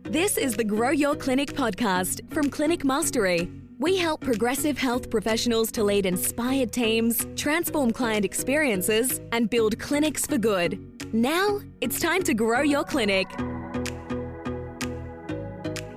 This is the Grow Your Clinic podcast from Clinic Mastery. We help progressive health professionals to lead inspired teams, transform client experiences, and build clinics for good. Now, it's time to grow your clinic.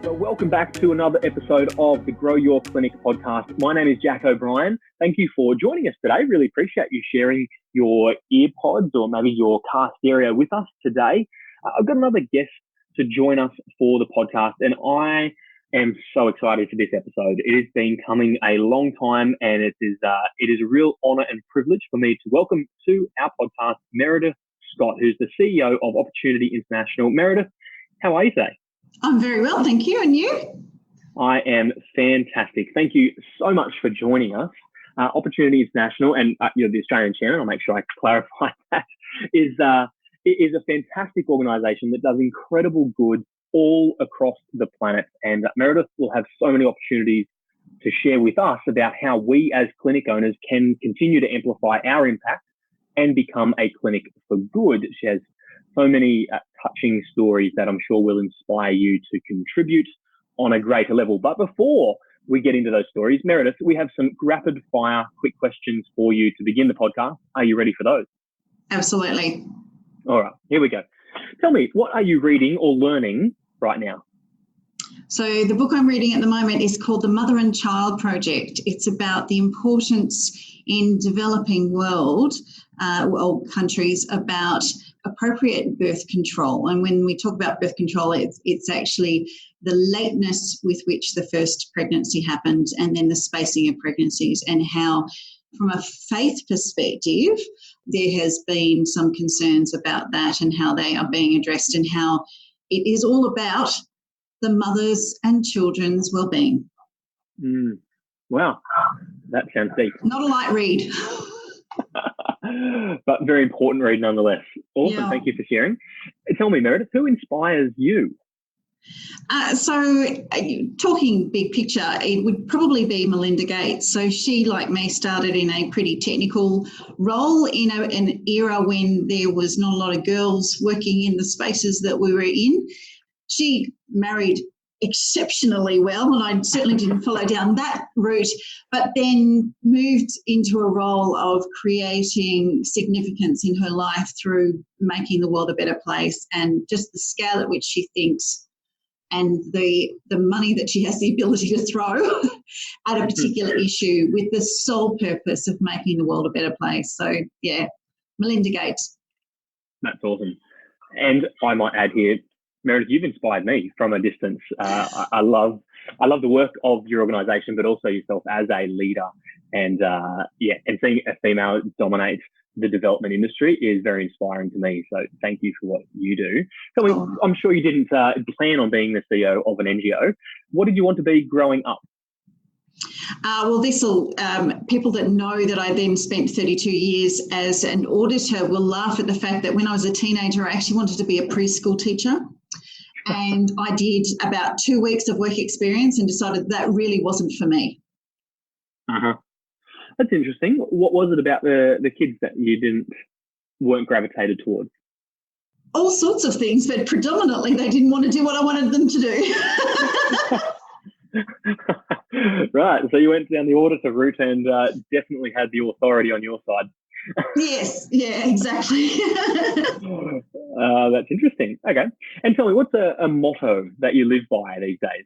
So welcome back to another episode of the Grow Your Clinic podcast. My name is Jack O'Brien. Thank you for joining us today. Really appreciate you sharing your earpods or maybe your car stereo with us today. I've got another guest to join us for the podcast, and I am so excited for this episode. It has been coming a long time, and it is a real honour and privilege for me to welcome to our podcast Meredith Scott, who's the CEO of Opportunity International. Meredith, how are you today? I'm very well, thank you. And you? I am fantastic. Thank you so much for joining us. Opportunity International, and you're the Australian chairman, I'll make sure I clarify that, it is a fantastic organisation that does incredible good all across the planet. And Meredith will have so many opportunities to share with us about how we as clinic owners can continue to amplify our impact and become a clinic for good. She has so many touching stories that I'm sure will inspire you to contribute on a greater level. But before we get into those stories, Meredith, we have some rapid fire quick questions for you to begin the podcast. Are you ready for those? Absolutely. All right, here we go. Tell me, what are you reading or learning right now? So the book I'm reading at the moment is called The Mother and Child Project. It's about the importance in developing world or countries about appropriate birth control. And when we talk about birth control, it's actually the lateness with which the first pregnancy happens and then the spacing of pregnancies, and how from a faith perspective, there has been some concerns about that and how they are being addressed, and how it is all about the mothers and children's well-being. Wow, that sounds deep. Not a light read. But very important read nonetheless. Awesome, Yeah. Thank you for sharing. Tell me, Meredith, who inspires you? Talking big picture, it would probably be Melinda Gates. So she, like me, started in a pretty technical role in an era when there was not a lot of girls working in the spaces that we were in. She married exceptionally well, and I certainly didn't follow down that route, but then moved into a role of creating significance in her life through making the world a better place, and just the scale at which she thinks and the money that she has the ability to throw at a particular issue with the sole purpose of making the world a better place. So, yeah, Melinda Gates. That's awesome. And I might add here, Meredith, you've inspired me from a distance. I love the work of your organisation, but also yourself as a leader. And and seeing a female dominate the development industry is very inspiring to me. So thank you for what you do. Tell me, I'm sure you didn't plan on being the CEO of an NGO. What did you want to be growing up? People that know that I then spent 32 years as an auditor will laugh at the fact that when I was a teenager, I actually wanted to be a preschool teacher. And I did about 2 weeks of work experience and decided that really wasn't for me. That's interesting. What was it about the kids that you weren't gravitated towards? All sorts of things, but predominantly they didn't want to do what I wanted them to do. Right. So you went down the auditor route and definitely had the authority on your side. Yes. Yeah, exactly. That's interesting. Okay. And tell me, what's a motto that you live by these days?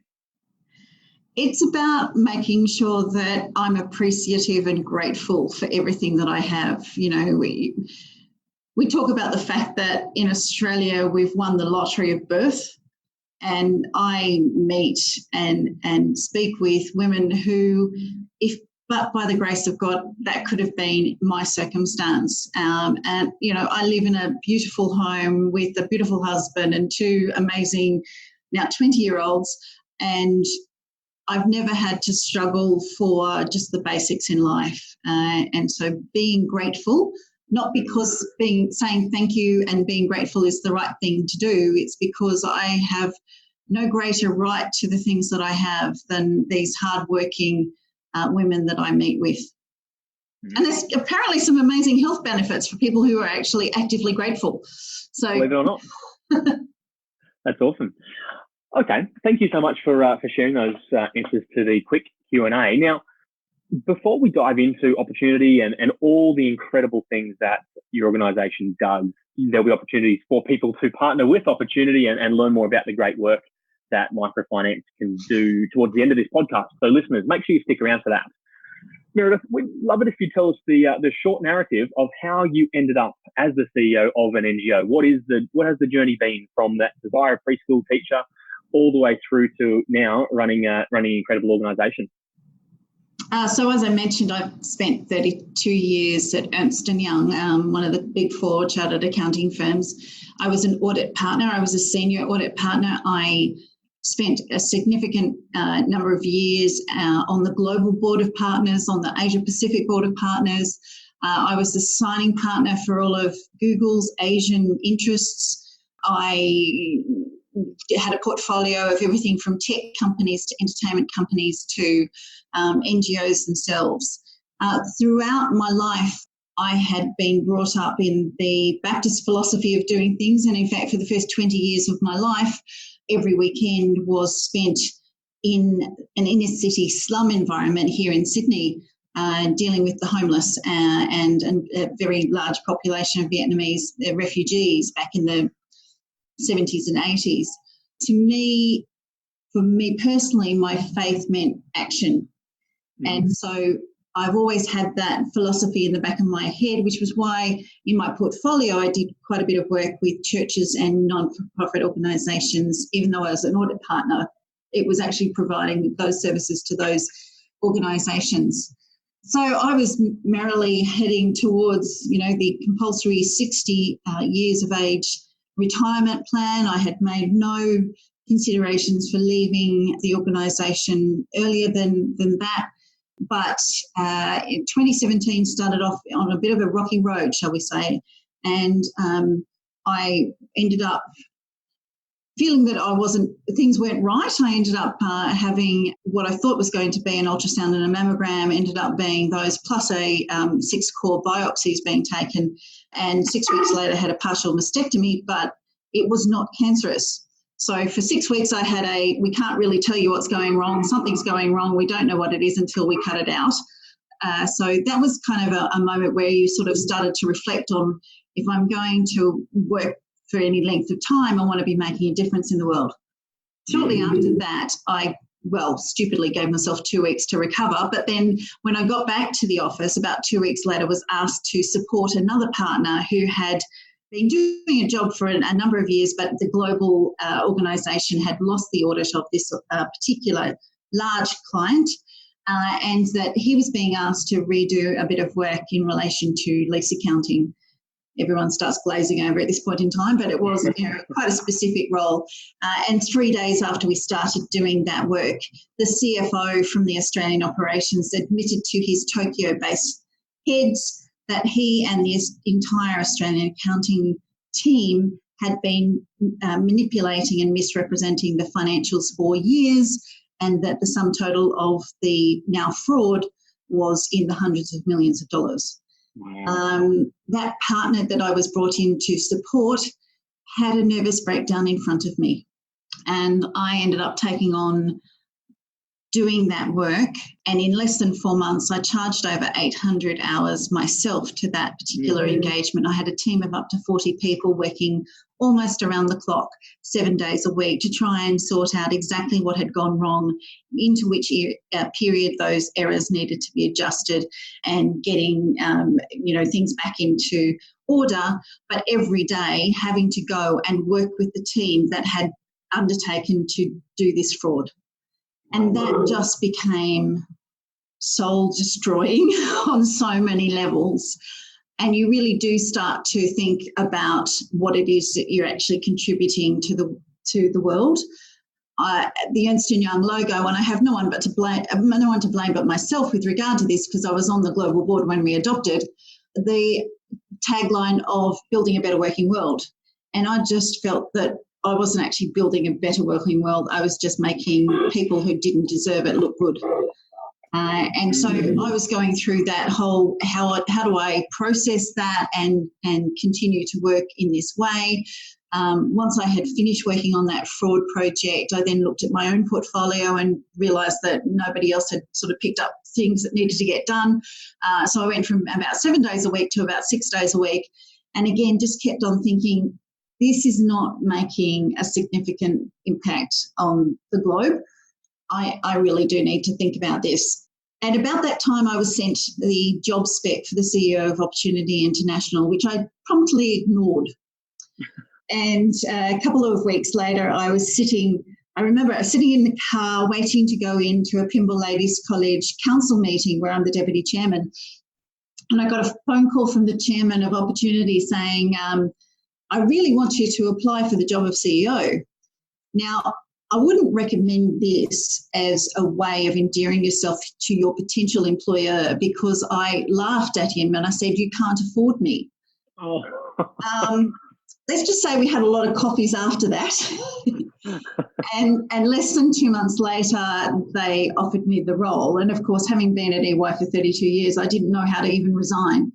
It's about making sure that I'm appreciative and grateful for everything that I have. You know, we talk about the fact that in Australia we've won the lottery of birth, and I meet and speak with women who, but by the grace of God, that could have been my circumstance. And, you know, I live in a beautiful home with a beautiful husband and two amazing, now 20-year-olds, and I've never had to struggle for just the basics in life. And so being grateful, not because saying thank you and being grateful is the right thing to do, it's because I have no greater right to the things that I have than these hardworking women that I meet with. And there's apparently some amazing health benefits for people who are actually actively grateful. So, believe it or not. That's awesome. Okay, thank you so much for sharing those answers to the quick Q&A. Now, before we dive into opportunity and all the incredible things that your organisation does, there'll be opportunities for people to partner with opportunity and learn more about the great work that microfinance can do towards the end of this podcast. So listeners, make sure you stick around for that. Meredith, we'd love it if you tell us the short narrative of how you ended up as the CEO of an NGO. What has the journey been from that desire preschool teacher all the way through to now running an incredible organisation? So as I mentioned, I've spent 32 years at Ernst Young, one of the big four chartered accounting firms. I was an audit partner. I was a senior audit partner. I spent a significant number of years on the global board of partners, on the Asia Pacific board of partners. I was the signing partner for all of Google's Asian interests. I had a portfolio of everything from tech companies to entertainment companies to NGOs themselves. Throughout my life, I had been brought up in the Baptist philosophy of doing things, and in fact, for the first 20 years of my life, every weekend was spent in an inner city slum environment here in Sydney, dealing with the homeless and a very large population of Vietnamese refugees back in the 70s and 80s. For me personally, my faith meant action. And so I've always had that philosophy in the back of my head, which was why in my portfolio I did quite a bit of work with churches and non-profit organisations. Even though I was an audit partner, it was actually providing those services to those organisations. So I was merrily heading towards, the compulsory 60 years of age retirement plan. I had made no considerations for leaving the organisation earlier than that. But in 2017 started off on a bit of a rocky road, shall we say, and I ended up feeling that things weren't right. I ended up having what I thought was going to be an ultrasound and a mammogram ended up being those plus a 6-core biopsies being taken, and 6 weeks later had a partial mastectomy, but it was not cancerous. So for 6 weeks I had we can't really tell you what's going wrong, something's going wrong, we don't know what it is until we cut it out. So that was kind of a moment where you sort of started to reflect on, if I'm going to work for any length of time, I want to be making a difference in the world. Shortly after that, I stupidly gave myself 2 weeks to recover. But then when I got back to the office, about 2 weeks later, was asked to support another partner who had been doing a job for a number of years, but the global organisation had lost the audit of this particular large client, and that he was being asked to redo a bit of work in relation to lease accounting. Everyone starts glazing over at this point in time, but it was quite a specific role. And 3 days after we started doing that work, the CFO from the Australian operations admitted to his Tokyo-based heads that he and the entire Australian accounting team had been manipulating and misrepresenting the financials for years, and that the sum total of the now fraud was in the hundreds of millions of dollars. Wow. That partner that I was brought in to support had a nervous breakdown in front of me, and I ended up taking on doing that work, and in less than 4 months I charged over 800 hours myself to that particular engagement. I had a team of up to 40 people working almost around the clock, 7 days a week, to try and sort out exactly what had gone wrong, into which period those errors needed to be adjusted, and getting things back into order. But every day having to go and work with the team that had undertaken to do this fraud. And that just became soul destroying on so many levels. And you really do start to think about what it is that you're actually contributing to the world. The Ernst Young logo, and I have no one to blame but myself with regard to this, because I was on the global board when we adopted the tagline of building a better working world. And I just felt that I wasn't actually building a better working world. I was just making people who didn't deserve it look good. And so I was going through that whole, how do I process that and continue to work in this way? Once I had finished working on that fraud project, I then looked at my own portfolio and realised that nobody else had sort of picked up things that needed to get done. So I went from about 7 days a week to about 6 days a week. And again, just kept on thinking, this is not making a significant impact on the globe. I really do need to think about this. And about that time, I was sent the job spec for the CEO of Opportunity International, which I promptly ignored. And a couple of weeks later, I remember I was sitting in the car waiting to go into a Pymble Ladies College council meeting where I'm the deputy chairman. And I got a phone call from the chairman of Opportunity saying, I really want you to apply for the job of CEO. Now, I wouldn't recommend this as a way of endearing yourself to your potential employer, because I laughed at him and I said, you can't afford me. Oh. Let's just say we had a lot of coffees after that. and less than 2 months later, they offered me the role. And of course, having been at EY for 32 years, I didn't know how to even resign.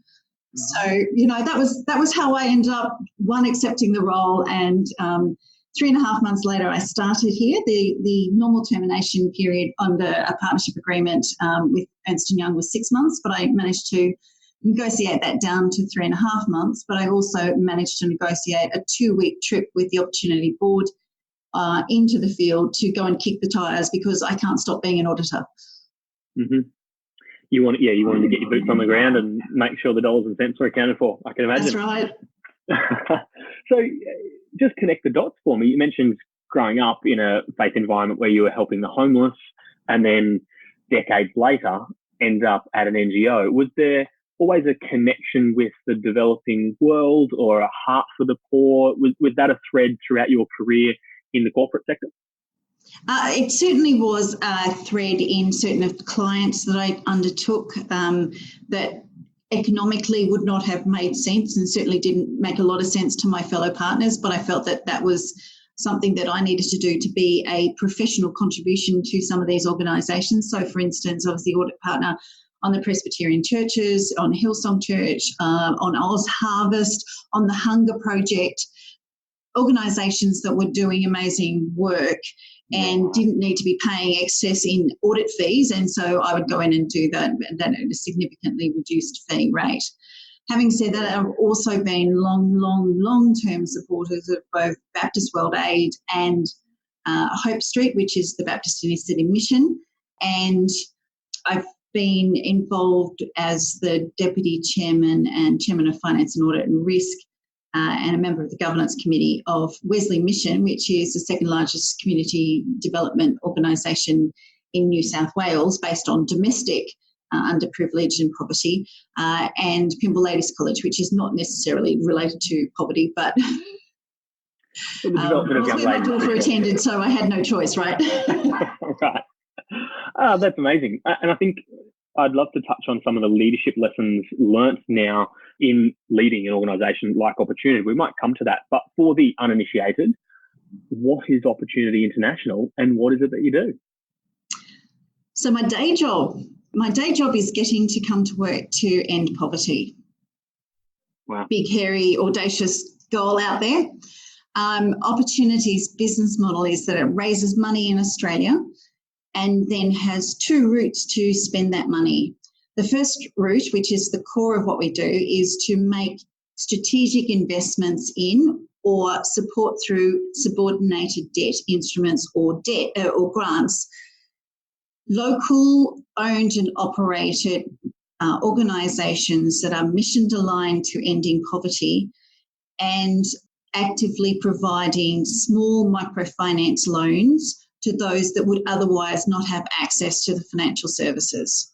So, that was how I ended up, accepting the role, and 3.5 months later, I started here. The normal termination period under a partnership agreement with Ernst Young was 6 months, but I managed to negotiate that down to 3.5 months. But I also managed to negotiate a 2-week trip with the Opportunity Board into the field to go and kick the tyres, because I can't stop being an auditor. Mm-hmm. You wanted to get your boots on the ground and make sure the dollars and cents were accounted for, I can imagine. That's right. So just connect the dots for me. You mentioned growing up in a faith environment where you were helping the homeless, and then decades later end up at an NGO. Was there always a connection with the developing world or a heart for the poor? Was that a thread throughout your career in the corporate sector? It certainly was a thread in certain of the clients that I undertook that economically would not have made sense, and certainly didn't make a lot of sense to my fellow partners, but I felt that that was something that I needed to do to be a professional contribution to some of these organisations. So, for instance, I was the audit partner on the Presbyterian churches, on Hillsong Church, on Oz Harvest, on the Hunger Project, organisations that were doing amazing work and didn't need to be paying excess in audit fees. And so I would go in and do that at a significantly reduced fee rate. Having said that, I've also been long-term supporters of both Baptist World Aid and Hope Street, which is the Baptist Inner City Mission. And I've been involved as the Deputy Chairman and Chairman of Finance and Audit and Risk, and a member of the Governance Committee of Wesley Mission, which is the second largest community development organisation in New South Wales based on domestic underprivileged and poverty, and Pymble Ladies College, which is not necessarily related to poverty, but my daughter attended, so I had no choice, right? Right. That's amazing. And I think I'd love to touch on some of the leadership lessons learnt now in leading an organisation like Opportunity. We might come to that, but for the uninitiated, what is Opportunity International and what is it that you do? So my day job is getting to come to work to end poverty. Wow. Big, hairy, audacious goal out there. Opportunity's business model is that it raises money in Australia and then has 2 routes to spend that money. The first route, which is the core of what we do, is to make strategic investments in or support through subordinated debt instruments or debt or grants, local owned and operated organisations that are mission aligned to ending poverty, and actively providing small microfinance loans to those that would otherwise not have access to the financial services.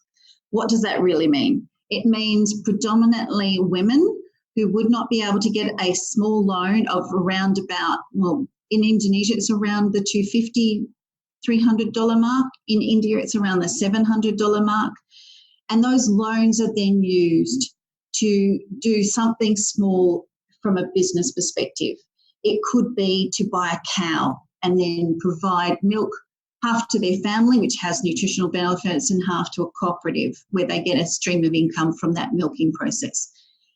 What does that really mean? It means predominantly women who would not be able to get a small loan of around about, well, in Indonesia it's around the $250, $300 mark. In India it's around the $700 mark. And those loans are then used to do something small from a business perspective. It could be to buy a cow and then provide milk, half to their family, which has nutritional benefits, and half to a cooperative where they get a stream of income from that milking process.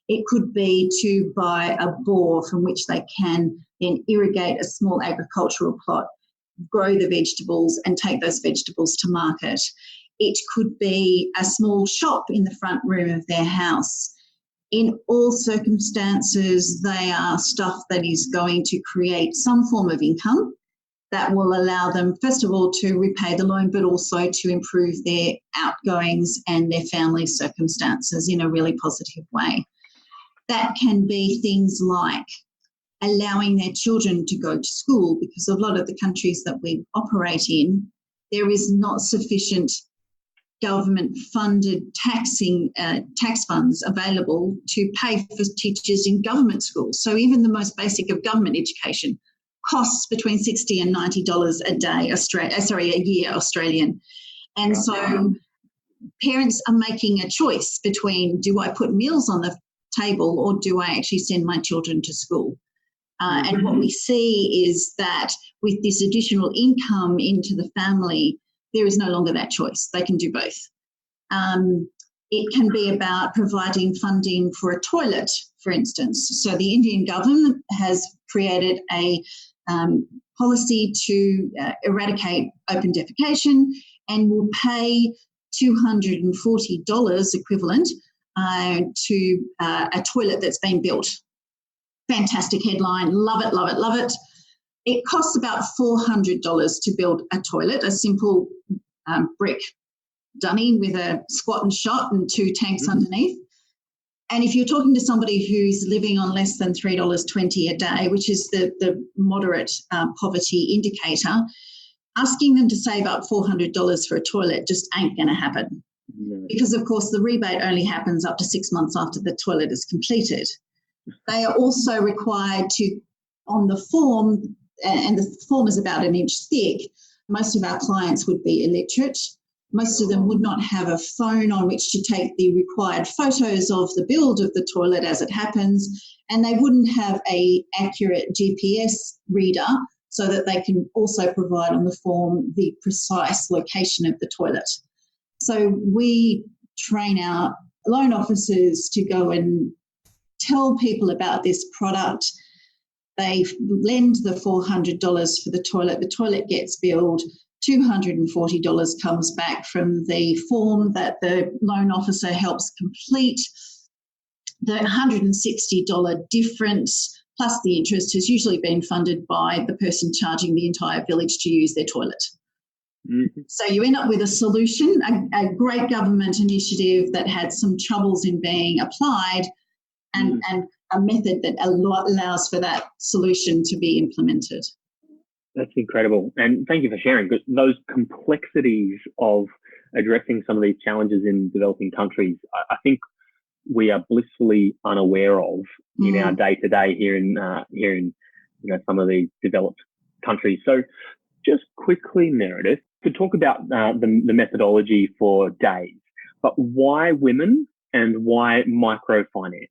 It could be to buy a bore from which they can then irrigate a small agricultural plot, grow the vegetables and take those vegetables to market. It could be a small shop in the front room of their house. In all circumstances, they are stuff that is going to create some form of income that will allow them, first of all, to repay the loan, but also to improve their outgoings and their family circumstances in a really positive way. That can be things like allowing their children to go to school, because a lot of the countries that we operate in, there is not sufficient government-funded tax funds available to pay for teachers in government schools. So even the most basic of government education costs between $60 and $90 a day, a year Australian. And so parents are making a choice between, do I put meals on the table or do I actually send my children to school? And what we see is that with this additional income into the family, there is no longer that choice. They can do both. It can be about providing funding for a toilet, for instance. So the Indian government has created a policy to eradicate open defecation and will pay $240 equivalent to a toilet that's been built. Fantastic headline. Love it, love it, love it. It costs about $400 to build a toilet, a simple brick dummy with a squat and shot and 2 tanks underneath. And if you're talking to somebody who's living on less than $3.20 a day, which is the moderate poverty indicator, asking them to save up $400 for a toilet just ain't going to happen. No. Because, of course, the rebate only happens up to 6 months after the toilet is completed. They are also required to, on the form, and the form is about 1 inch thick, most of our clients would be illiterate. Most of them would not have a phone on which to take the required photos of the build of the toilet as it happens, and they wouldn't have an accurate GPS reader so that they can also provide on the form the precise location of the toilet. So we train our loan officers to go and tell people about this product. They lend the $400 for the toilet gets billed, $240 comes back from the form that the loan officer helps complete. The $160 difference plus the interest has usually been funded by the person charging the entire village to use their toilet. Mm-hmm. So you end up with a solution, a great government initiative that had some troubles in being applied, and a method that allows for that solution to be implemented. That's incredible. And thank you for sharing, because those complexities of addressing some of these challenges in developing countries, I think we are blissfully unaware of in our day-to-day here in some of these developed countries. So just quickly, Meredith, to talk about the methodology for days, but why women and why microfinance?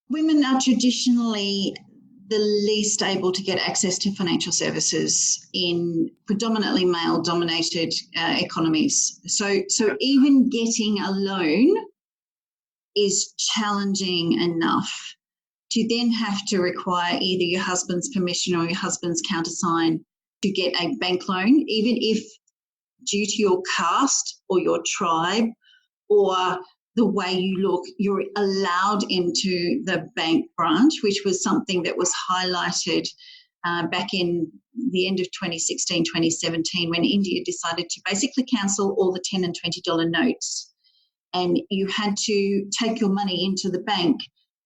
Women are traditionally the least able to get access to financial services in predominantly male-dominated economies. So even getting a loan is challenging enough to then have to require either your husband's permission or your husband's countersign to get a bank loan, even if due to your caste or your tribe or the way you look, you're allowed into the bank branch, which was something that was highlighted back in the end of 2016, 2017, when India decided to basically cancel all the $10 and $20 notes. And you had to take your money into the bank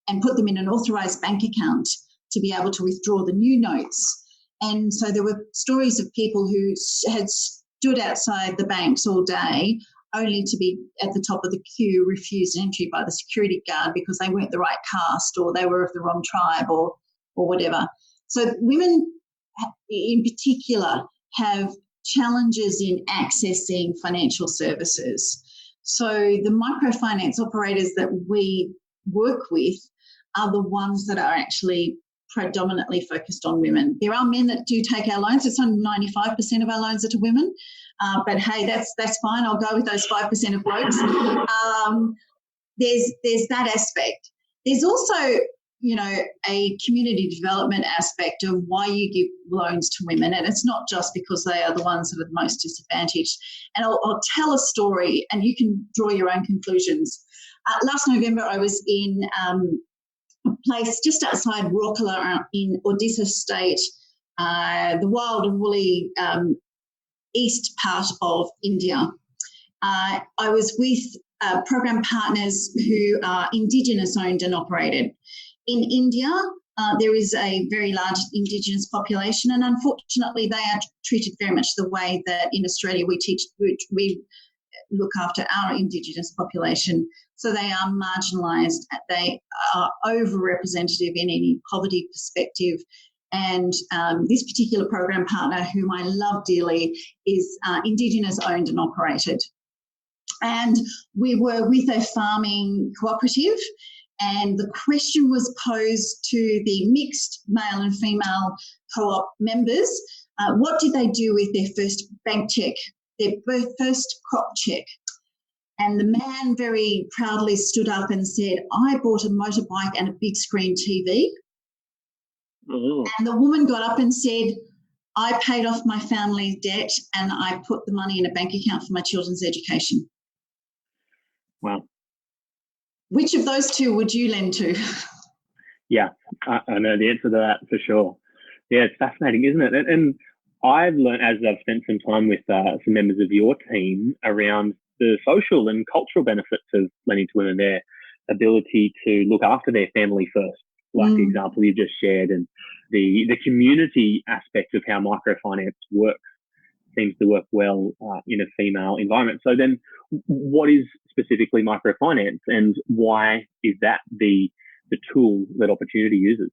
and put them in an authorised bank account to be able to withdraw the new notes. And so there were stories of people who had stood outside the banks all day only to be at the top of the queue, refused entry by the security guard because they weren't the right caste or they were of the wrong tribe or whatever. So women in particular have challenges in accessing financial services. So the microfinance operators that we work with are the ones that are actually predominantly focused on women. There are men that do take our loans. It's only 95% of our loans are to women. But hey, that's fine. I'll go with those 5% of blokes. There's that aspect. There's also, a community development aspect of why you give loans to women, and it's not just because they are the ones that are the most disadvantaged. And I'll tell a story, and you can draw your own conclusions. Last November, I was in a place just outside Rourkela in Odisha State, the wild and woolly east part of India. I was with program partners who are Indigenous owned and operated. In India, there is a very large Indigenous population, and unfortunately they are treated very much the way that in Australia we look after our Indigenous population. So they are marginalised, they are overrepresentative in any poverty perspective. And this particular program partner, whom I love dearly, is Indigenous owned and operated. And we were with a farming cooperative, and the question was posed to the mixed male and female co-op members, what did they do with their first bank cheque, their first crop cheque? And the man very proudly stood up and said, I bought a motorbike and a big screen TV. Oh. And the woman got up and said, I paid off my family's debt and I put the money in a bank account for my children's education. Wow. Which of those two would you lend to? Yeah, I know the answer to that for sure. Yeah, it's fascinating, isn't it? And I've learned, as I've spent some time with some members of your team, around the social and cultural benefits of lending to women, their ability to look after their family first, like the example you just shared, and the community aspect of how microfinance works seems to work well in a female environment. So then what is specifically microfinance, and why is that the tool that Opportunity uses?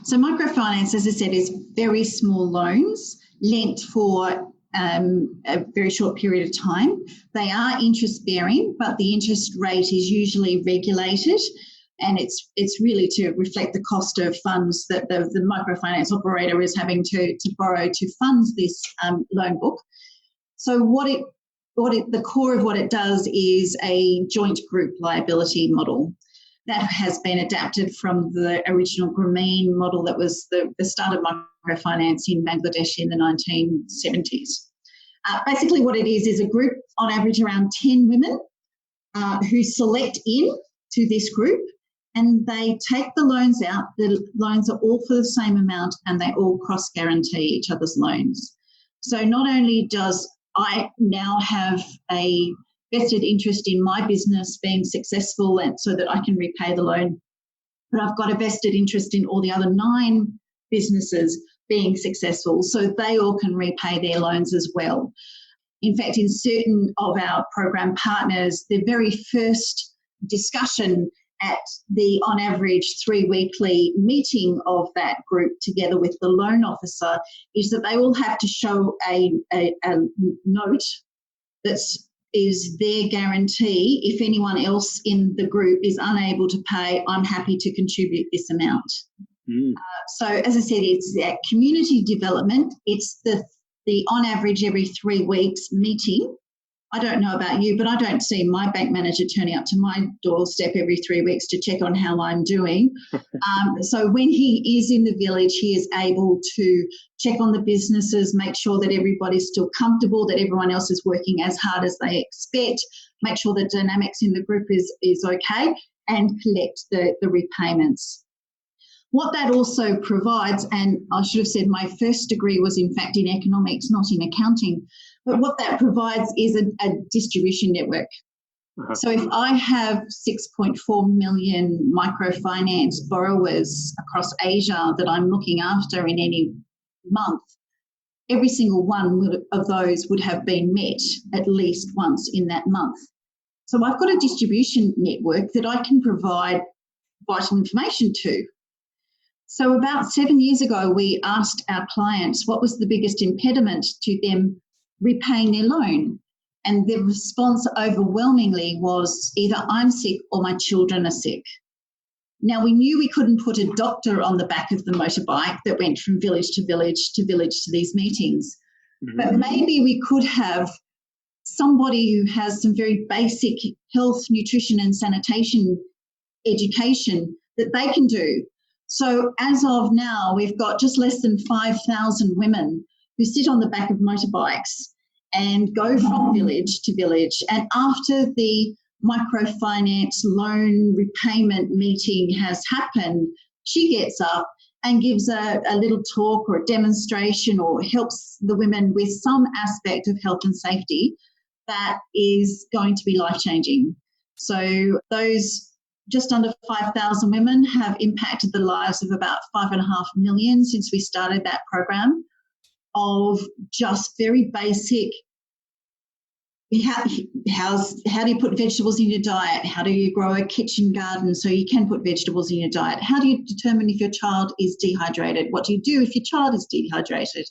So microfinance, as I said, is very small loans lent for a very short period of time. They are interest bearing, but the interest rate is usually regulated, and it's really to reflect the cost of funds that the microfinance operator is having to borrow to fund this loan book. So the core of what it does is a joint group liability model that has been adapted from the original Grameen model that was the start of microfinance in Bangladesh in the 1970s. Basically what it is a group, on average around 10 women, who select in to this group, and they take the loans out. The loans are all for the same amount, and they all cross-guarantee each other's loans. So not only does I now have a vested interest in my business being successful and so that I can repay the loan, but I've got a vested interest in all the other 9 businesses being successful, so they all can repay their loans as well. In fact, in certain of our program partners, the very first discussion at the, on average, 3-weekly meeting of that group together with the loan officer is that they all have to show a note that is their guarantee. If anyone else in the group is unable to pay, I'm happy to contribute this amount. So, as I said, it's that community development. It's the on average every 3 weeks meeting. I don't know about you, but I don't see my bank manager turning up to my doorstep every 3 weeks to check on how I'm doing. So when he is in the village, he is able to check on the businesses, make sure that everybody's still comfortable, that everyone else is working as hard as they expect, make sure the dynamics in the group is okay, and collect the repayments. What that also provides, and I should have said my first degree was in fact in economics, not in accounting, but what that provides is a distribution network. So if I have 6.4 million microfinance borrowers across Asia that I'm looking after in any month, every single one of those would have been met at least once in that month. So I've got a distribution network that I can provide vital information to. So about 7 years ago, we asked our clients what was the biggest impediment to them repaying their loan. And the response overwhelmingly was either I'm sick or my children are sick. Now, we knew we couldn't put a doctor on the back of the motorbike that went from village to village to village to these meetings. But maybe we could have somebody who has some very basic health, nutrition and sanitation education that they can do. So as of now, we've got just less than 5,000 women who sit on the back of motorbikes and go from village to village. And after the microfinance loan repayment meeting has happened, she gets up and gives a little talk or a demonstration or helps the women with some aspect of health and safety that is going to be life-changing. So those just under 5,000 women have impacted the lives of about 5.5 million since we started that program, of just very basic, how do you put vegetables in your diet? How do you grow a kitchen garden so you can put vegetables in your diet? How do you determine if your child is dehydrated? What do you do if your child is dehydrated?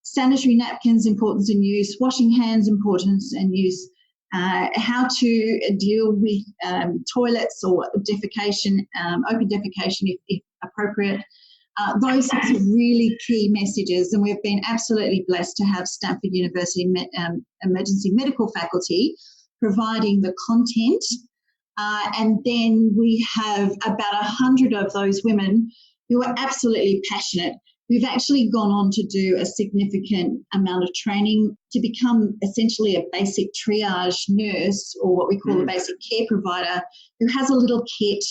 Sanitary napkins, importance and use, washing hands, importance and use, how to deal with toilets or defecation, open defecation if appropriate. Those are some really key messages, and we've been absolutely blessed to have Stanford University emergency medical faculty providing the content. And then we have about 100 of those women who are absolutely passionate, who've actually gone on to do a significant amount of training to become essentially a basic triage nurse, or what we call a basic care provider, who has a little kit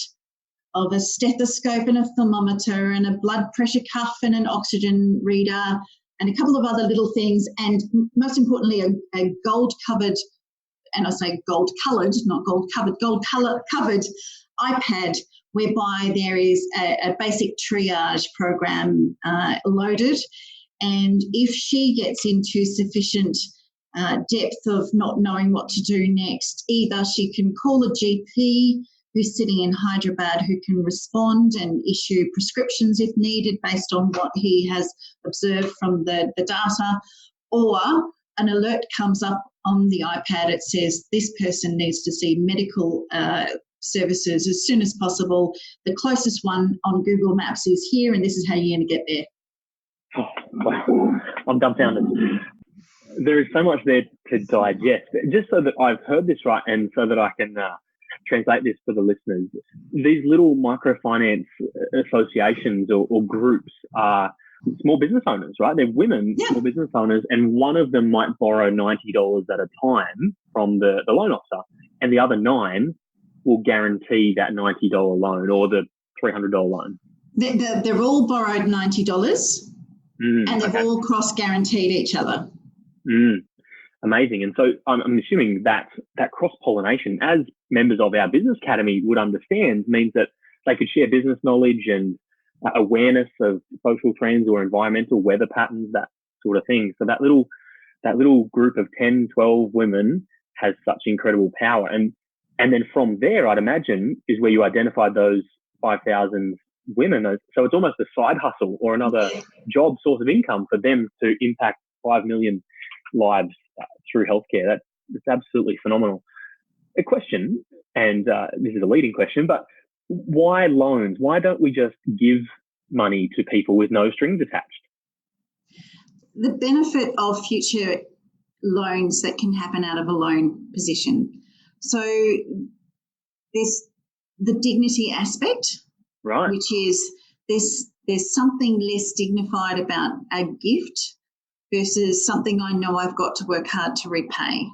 of a stethoscope and a thermometer and a blood pressure cuff and an oxygen reader and a couple of other little things, and most importantly a gold-covered, and I say gold-coloured, not gold-covered, gold-covered iPad, whereby there is a basic triage program loaded. And if she gets into sufficient depth of not knowing what to do next, either she can call a GP who's sitting in Hyderabad who can respond and issue prescriptions if needed based on what he has observed from the data, or an alert comes up on the iPad. It says this person needs to see medical services as soon as possible. The closest one on Google Maps is here, and this is how you're going to get there. Oh, wow. I'm dumbfounded. There is so much there to digest. Just so that I've heard this right, and so that I can translate this for the listeners, these little microfinance associations or groups are small business owners, right? They're women, small business owners, and one of them might borrow $90 at a time from the loan officer, and the other 9 will guarantee that $90 loan or the $300 loan. They're all borrowed $90 and they've all cross-guaranteed each other. Amazing. And so I'm assuming that cross-pollination, as members of our business academy would understand, means that they could share business knowledge and awareness of social trends or environmental weather patterns, that sort of thing. So that little group of 10, 12 women has such incredible power. And then from there, I'd imagine, is where you identified those 5,000 women. So it's almost a side hustle or another job source of income for them to impact 5 million lives through healthcare. That's absolutely phenomenal. A question, and this is a leading question, but why loans? Why don't we just give money to people with no strings attached? The benefit of future loans that can happen out of a loan position. So there's the dignity aspect, right? Which is there's something less dignified about a gift versus something I know I've got to work hard to repay.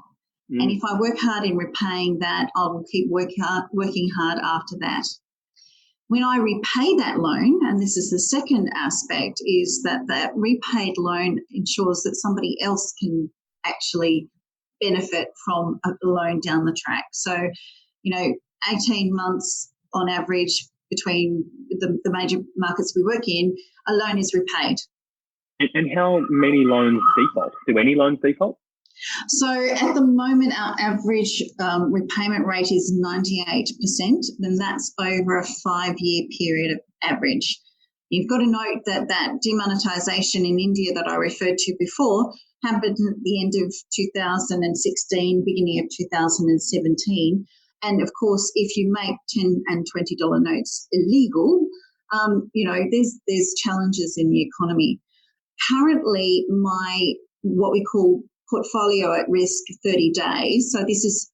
And if I work hard in repaying that, I will keep working hard after that. When I repay that loan, and this is the second aspect, is that repaid loan ensures that somebody else can actually benefit from a loan down the track. So, 18 months on average between the major markets we work in, a loan is repaid. And how many loans default? Do any loans default? So at the moment, our average repayment rate is 98%, then that's over a 5-year period of average. You've got to note that demonetisation in India that I referred to before happened at the end of 2016, beginning of 2017. And of course, if you make $10 and $20 notes illegal, there's challenges in the economy. Currently, what we call portfolio at risk 30 days. So this is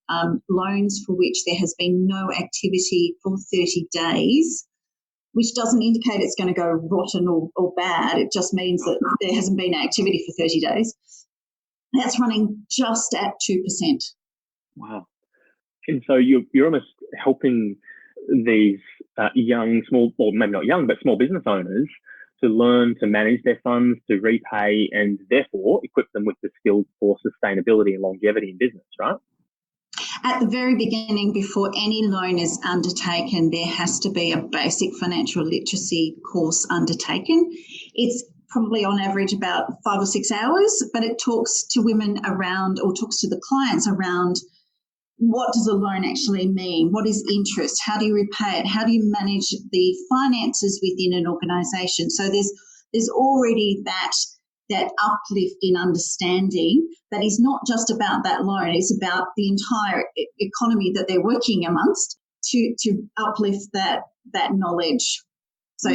loans for which there has been no activity for 30 days, which doesn't indicate it's going to go rotten or bad. It just means that there hasn't been activity for 30 days. That's running just at 2%. Wow. And so you're almost helping these young, small, or maybe not young, but small business owners to learn to manage their funds, to repay, and therefore equip them with the skills for sustainability and longevity in business, right? At the very beginning, before any loan is undertaken, there has to be a basic financial literacy course undertaken. It's probably on average about 5 or 6 hours, but it talks to women around, or talks to the clients around, what does a loan actually mean? What is interest? How do you repay it? How do you manage the finances within an organisation? So there's already that uplift in understanding that is not just about that loan, it's about the entire economy that they're working amongst to uplift that knowledge. So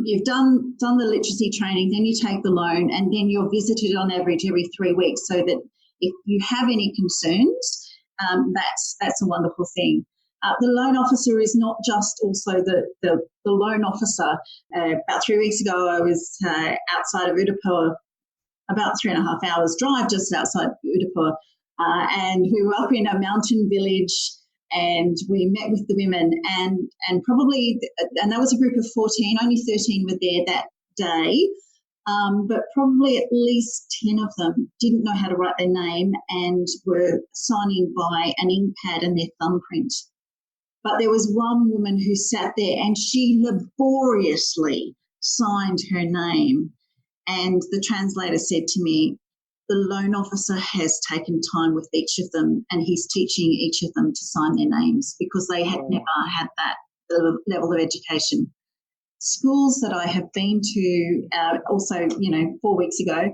you've done the literacy training, then you take the loan, and then you're visited on average every 3 weeks, so that if you have any concerns, that's a wonderful thing. The loan officer is not just also the loan officer. About 3 weeks ago, I was outside of Udaipur, about 3.5 hours drive just outside Udaipur, and we were up in a mountain village, and we met with the women, and that was a group of 14. Only 13 were there that day. But probably at least 10 of them didn't know how to write their name and were signing by an ink pad and their thumbprint. But there was one woman who sat there and she laboriously signed her name. And the translator said to me, the loan officer has taken time with each of them and he's teaching each of them to sign their names, because they had never had that level of education. Schools that I have been to, also, 4 weeks ago,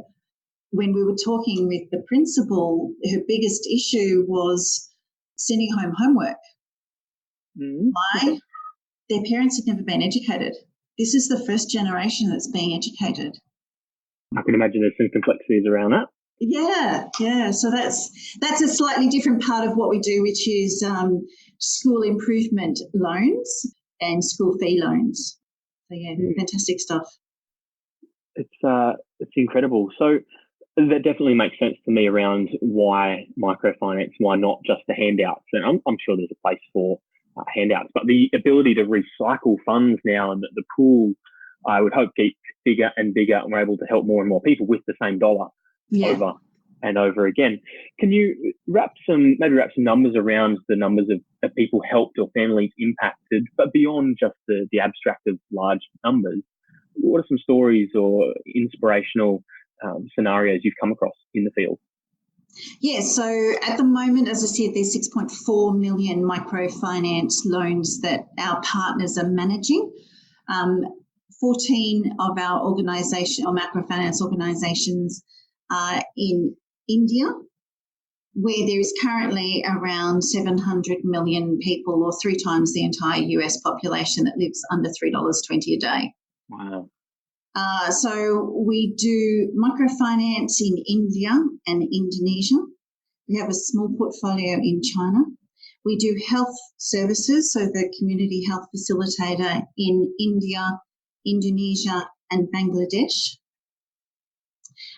when we were talking with the principal, her biggest issue was sending home homework. Why? Their parents had never been educated. This is the first generation that's being educated. I can imagine there's some complexities around that. Yeah. So that's a slightly different part of what we do, which is school improvement loans and school fee loans. So yeah, fantastic stuff. It's incredible. So that definitely makes sense to me around why microfinance, why not just the handouts. And I'm sure there's a place for handouts, but the ability to recycle funds now, and the pool, I would hope, keeps bigger and bigger, and we're able to help more and more people with the same dollar over and over again. Can you wrap some numbers around the numbers of people helped or families impacted, but beyond just the abstract of large numbers? What are some stories or inspirational scenarios you've come across in the field? Yeah, so at the moment, as I said, there's 6.4 million microfinance loans that our partners are managing. 14 of our microfinance organisations are in India, where there is currently around 700 million people, or 3 times the entire US population, that lives under $3.20 a day. Wow. So we do microfinance in India and Indonesia. We have a small portfolio in China. We do health services, so the community health facilitator in India, Indonesia and Bangladesh.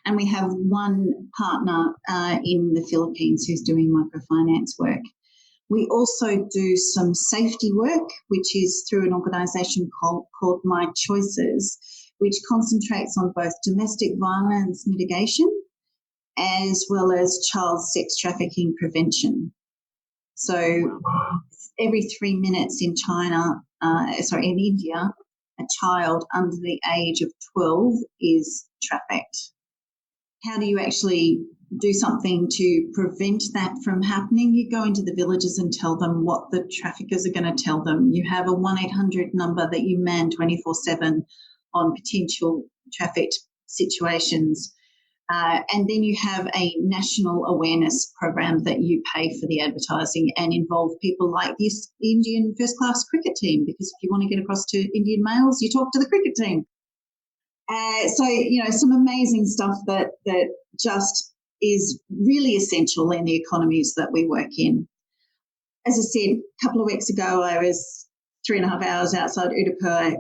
And we have one partner in the Philippines who's doing microfinance work. We also do some safety work, which is through an organisation called My Choices, which concentrates on both domestic violence mitigation as well as child sex trafficking prevention. So every 3 minutes in in India, a child under the age of 12 is trafficked. How do you actually do something to prevent that from happening? You go into the villages and tell them what the traffickers are going to tell them. You have a 1-800 number that you man 24/7 on potential trafficked situations. And then you have a national awareness program that you pay for the advertising and involve people like this Indian first-class cricket team, because if you want to get across to Indian males, you talk to the cricket team. So, some amazing stuff that just is really essential in the economies that we work in. As I said, a couple of weeks ago, I was 3.5 hours outside Udaipur,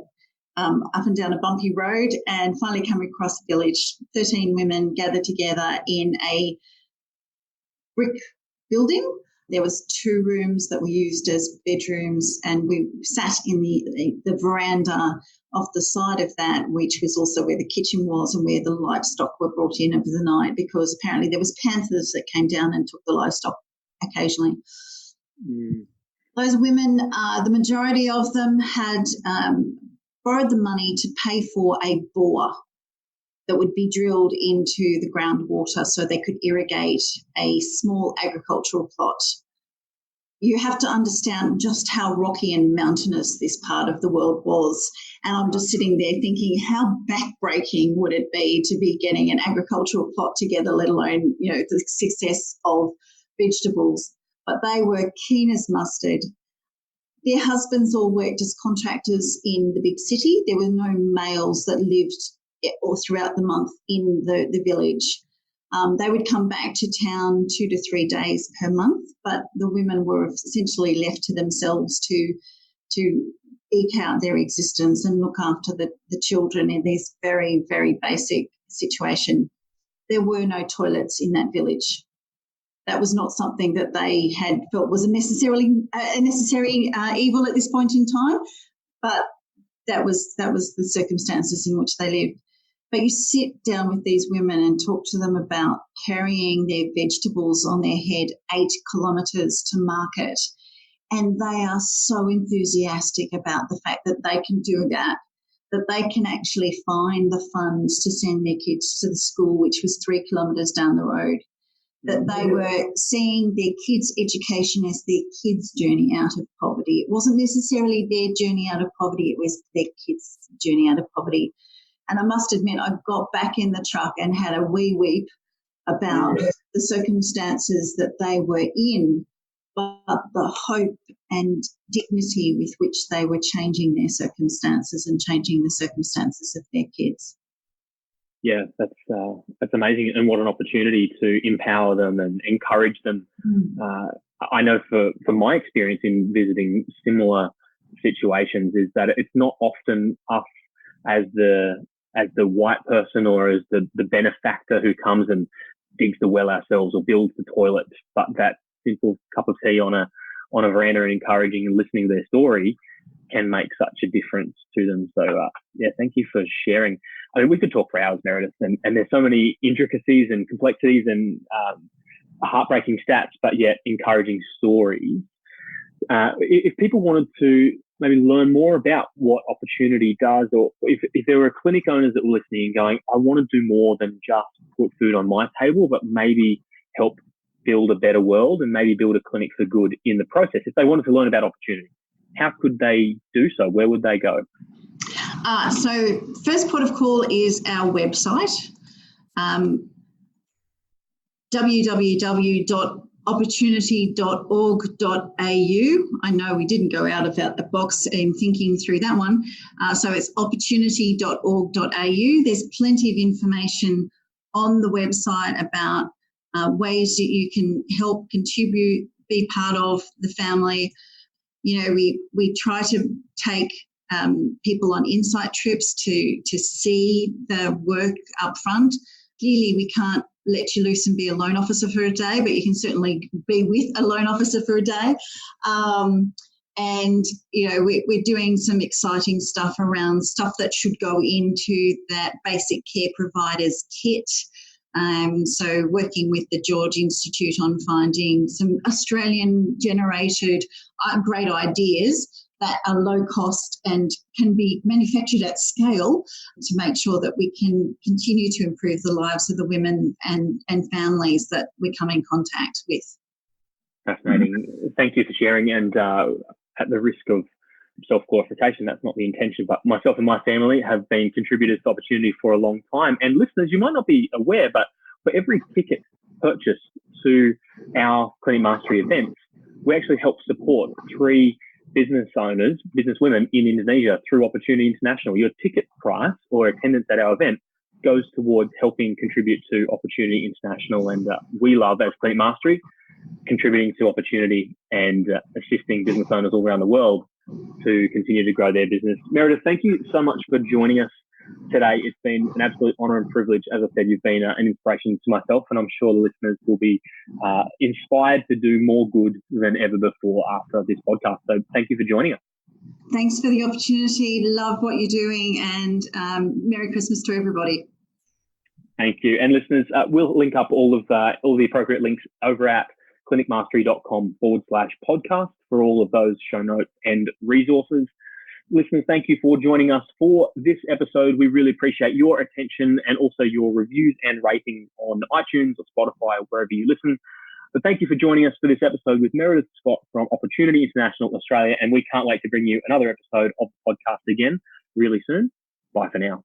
up and down a bumpy road, and finally come across a village. 13 women gathered together in a brick building. There was 2 rooms that were used as bedrooms, and we sat in the veranda off the side of that, which was also where the kitchen was and where the livestock were brought in over the night, because apparently there was panthers that came down and took the livestock occasionally. Those women, the majority of them had borrowed the money to pay for a bore that would be drilled into the groundwater so they could irrigate a small agricultural plot. You have to understand just how rocky and mountainous this part of the world was. And I'm just sitting there thinking, how backbreaking would it be to be getting an agricultural plot together, let alone, the success of vegetables. But they were keen as mustard. Their husbands all worked as contractors in the big city. There were no males that lived or throughout the month in the village. They would come back to town 2 to 3 days per month, but the women were essentially left to themselves to eke out their existence and look after the children in this very, very basic situation. There were no toilets in that village. That was not something that they had felt was a necessary evil at this point in time, but that was the circumstances in which they lived. But you sit down with these women and talk to them about carrying their vegetables on their head 8 kilometres to market, and they are so enthusiastic about the fact that they can do that they can actually find the funds to send their kids to the school, which was 3 kilometres down the road, that they were seeing their kids' education as their kids' journey out of poverty. It wasn't necessarily their journey out of poverty, it was their kids' journey out of poverty. And I must admit, I got back in the truck and had a wee weep about the circumstances that they were in, but the hope and dignity with which they were changing their circumstances and changing the circumstances of their kids. Yeah, that's amazing, and what an opportunity to empower them and encourage them. I know from my experience in visiting similar situations is that it's not often us as the white person or as the benefactor who comes and digs the well ourselves or builds the toilet, but that simple cup of tea on a veranda and encouraging and listening to their story can make such a difference to them. So, thank you for sharing. I mean, we could talk for hours, Meredith, and there's so many intricacies and complexities and heartbreaking stats, but yet encouraging stories. If people wanted to maybe learn more about what Opportunity does, or if there were clinic owners that were listening and going, I want to do more than just put food on my table, but maybe help build a better world and maybe build a clinic for good in the process. If they wanted to learn about Opportunity, how could they do so? Where would they go? So first port of call is our website, www.opportunity.org.au. I know we didn't go out of the box in thinking through that one. So it's opportunity.org.au. There's plenty of information on the website about ways that you can help, contribute, be part of the family. We try to take people on insight trips to see the work up front. Clearly, we can't let you loose and be a loan officer for a day, but you can certainly be with a loan officer for a day. We're doing some exciting stuff around stuff that should go into that basic care providers kit. So working with the George Institute on finding some Australian-generated great ideas that are low cost and can be manufactured at scale to make sure that we can continue to improve the lives of the women and families that we come in contact with. Fascinating. Thank you for sharing. And at the risk of self-glorification, that's not the intention, but myself and my family have been contributors to Opportunity for a long time. And listeners, you might not be aware, but for every ticket purchased to our Clinic Mastery events, we actually help support 3 businesswomen in Indonesia through Opportunity International. Your ticket price or attendance at our event goes towards helping contribute to Opportunity International. And we love, as Clinic Mastery, contributing to opportunity and assisting business owners all around the world to continue to grow their business. Meredith, thank you so much for joining us today. It's been an absolute honour and privilege. As I said, you've been an inspiration to myself, and I'm sure the listeners will be inspired to do more good than ever before after this podcast. So thank you for joining us. Thanks for the opportunity. Love what you're doing, and Merry Christmas to everybody. Thank you. And listeners, we'll link up all the appropriate links over at clinicmastery.com/podcast for all of those show notes and resources. Listeners, thank you for joining us for this episode. We really appreciate your attention and also your reviews and ratings on iTunes or Spotify or wherever you listen. But thank you for joining us for this episode with Meredith Scott from Opportunity International Australia, and we can't wait to bring you another episode of the podcast again really soon. Bye for now.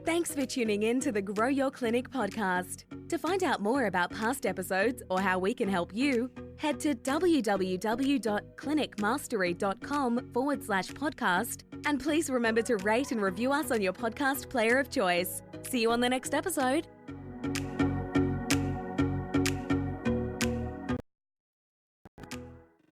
Thanks for tuning in to the Grow Your Clinic podcast. To find out more about past episodes or how we can help you, head to www.clinicmastery.com/podcast, and please remember to rate and review us on your podcast player of choice. See you on the next episode.